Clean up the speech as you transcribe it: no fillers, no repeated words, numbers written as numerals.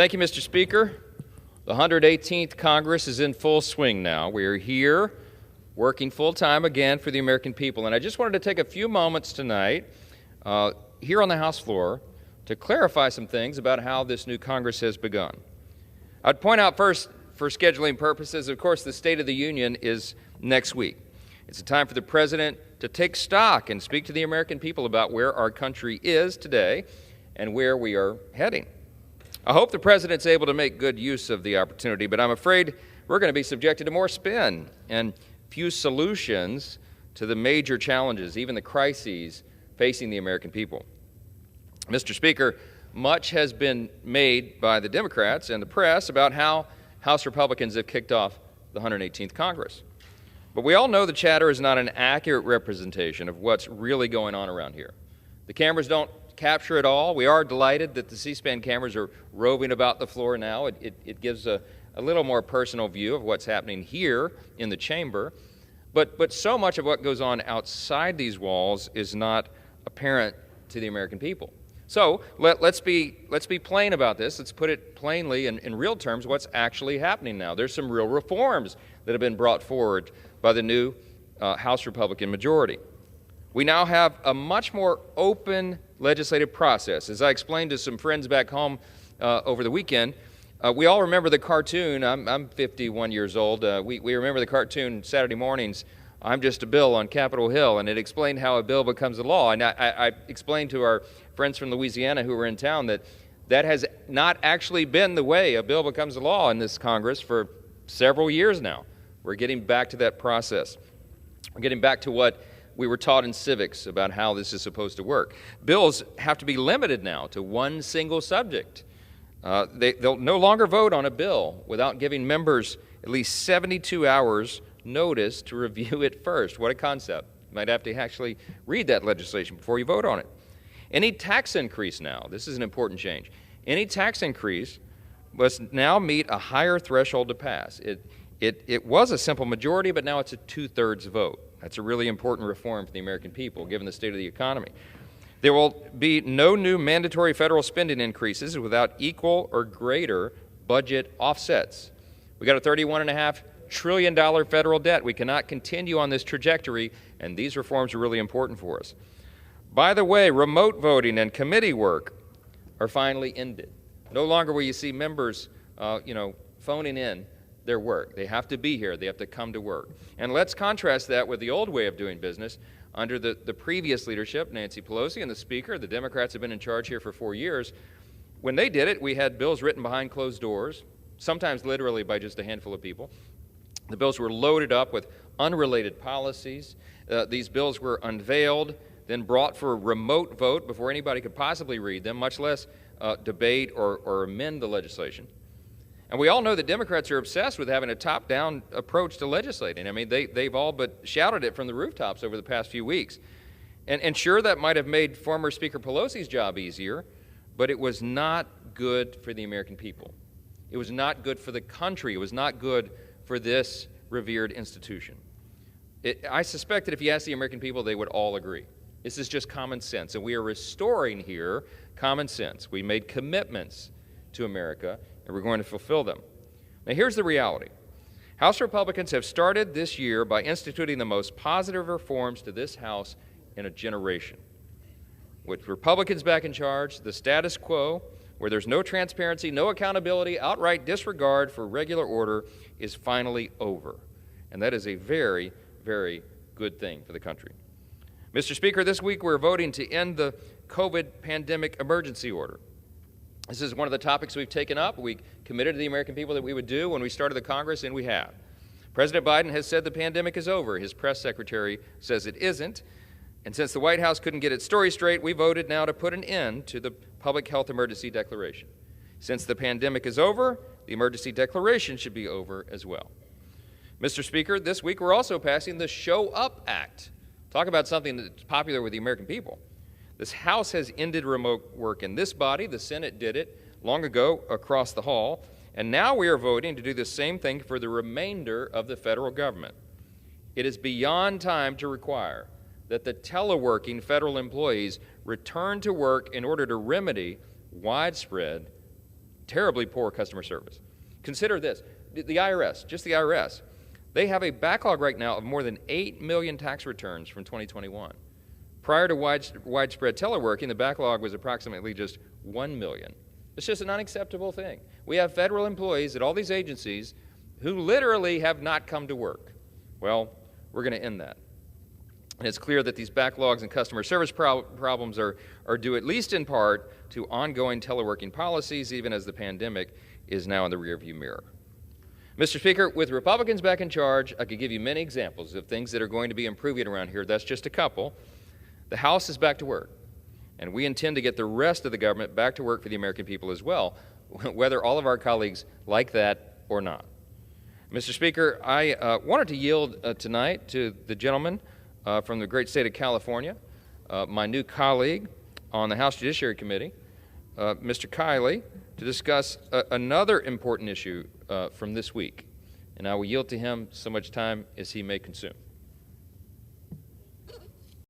Thank you, Mr. Speaker. The 118th Congress is in full swing now. We are here working full-time again for the American people. And I just wanted to take a few moments tonight here on the House floor to clarify some things about how this new Congress has begun. I'd point out first, for scheduling purposes, of course, the State of the Union is next week. It's a time for the President to take stock and speak to the American people about where our country is today and where we are heading. I hope the President's able to make good use of the opportunity, but I'm afraid we're going to be subjected to more spin and few solutions to the major challenges, even the crises facing the American people. Mr. Speaker, much has been made by the Democrats and the press about how House Republicans have kicked off the 118th Congress. But we all know the chatter is not an accurate representation of what's really going on around here. The cameras don't capture it all. We are delighted that the C-SPAN cameras are roving about the floor now. It gives a little more personal view of what's happening here in the chamber. But so much of what goes on outside these walls is not apparent to the American people. So let's be plain about this. Let's put it plainly in real terms what's actually happening now. There's some real reforms that have been brought forward by the new House Republican majority. We now have a much more open legislative process. As I explained to some friends back home over the weekend, we all remember the cartoon. I'm 51 years old. We remember the cartoon Saturday mornings, I'm Just a Bill on Capitol Hill, and it explained how a bill becomes a law. And I explained to our friends from Louisiana who were in town that has not actually been the way a bill becomes a law in this Congress for several years now. We're getting back to that process. We're getting back to what we were taught in civics about how this is supposed to work. Bills have to be limited now to one single subject. They'll no longer vote on a bill without giving members at least 72 hours notice to review it first. What a concept. You might have to actually read that legislation before you vote on it. Any tax increase now, this is an important change, any tax increase must now meet a higher threshold to pass. It was a simple majority, but now it's a 2/3 vote. That's a really important reform for the American people, given the state of the economy. There will be no new mandatory federal spending increases without equal or greater budget offsets. We got a $31.5 trillion federal debt. We cannot continue on this trajectory, and these reforms are really important for us. By the way, remote voting and committee work are finally ended. No longer will you see members, phoning in their work. They have to be here. They have to come to work. And let's contrast that with the old way of doing business under the previous leadership, Nancy Pelosi and the Speaker. The Democrats have been in charge here for 4 years. When they did it, we had bills written behind closed doors, sometimes literally by just a handful of people. The bills were loaded up with unrelated policies. These bills were unveiled, then brought for a remote vote before anybody could possibly read them, much less debate or amend the legislation. And we all know that Democrats are obsessed with having a top-down approach to legislating. I mean, they've all but shouted it from the rooftops over the past few weeks. And sure, that might have made former Speaker Pelosi's job easier, but it was not good for the American people. It was not good for the country. It was not good for this revered institution. I suspect that if you ask the American people, they would all agree. This is just common sense, and we are restoring here common sense. We made commitments to America, and we're going to fulfill them. Now, here's the reality. House Republicans have started this year by instituting the most positive reforms to this House in a generation. With Republicans back in charge, the status quo, where there's no transparency, no accountability, outright disregard for regular order, is finally over. And that is a very, very good thing for the country. Mr. Speaker, this week we're voting to end the COVID pandemic emergency order. This is one of the topics we've taken up. We committed to the American people that we would do when we started the Congress, and we have. President Biden has said the pandemic is over. His press secretary says it isn't. And since the White House couldn't get its story straight, we voted now to put an end to the public health emergency declaration. Since the pandemic is over, the emergency declaration should be over as well. Mr. Speaker, this week we're also passing the Show Up Act. Talk about something that's popular with the American people. This House has ended remote work in this body. The Senate did it long ago across the hall. And now we are voting to do the same thing for the remainder of the federal government. It is beyond time to require that the teleworking federal employees return to work in order to remedy widespread terribly poor customer service. Consider this, the IRS, just the IRS, they have a backlog right now of more than 8 million tax returns from 2021. Prior to widespread teleworking, the backlog was approximately just 1 million. It's just an unacceptable thing. We have federal employees at all these agencies who literally have not come to work. Well, we're going to end that. And it's clear that these backlogs and customer service problems are due at least in part to ongoing teleworking policies, even as the pandemic is now in the rearview mirror. Mr. Speaker, with Republicans back in charge, I could give you many examples of things that are going to be improving around here. That's just a couple. The House is back to work, and we intend to get the rest of the government back to work for the American people as well, whether all of our colleagues like that or not. Mr. Speaker, I wanted to yield tonight to the gentleman from the great state of California, my new colleague on the House Judiciary Committee, Mr. Kiley, to discuss another important issue from this week. And I will yield to him so much time as he may consume.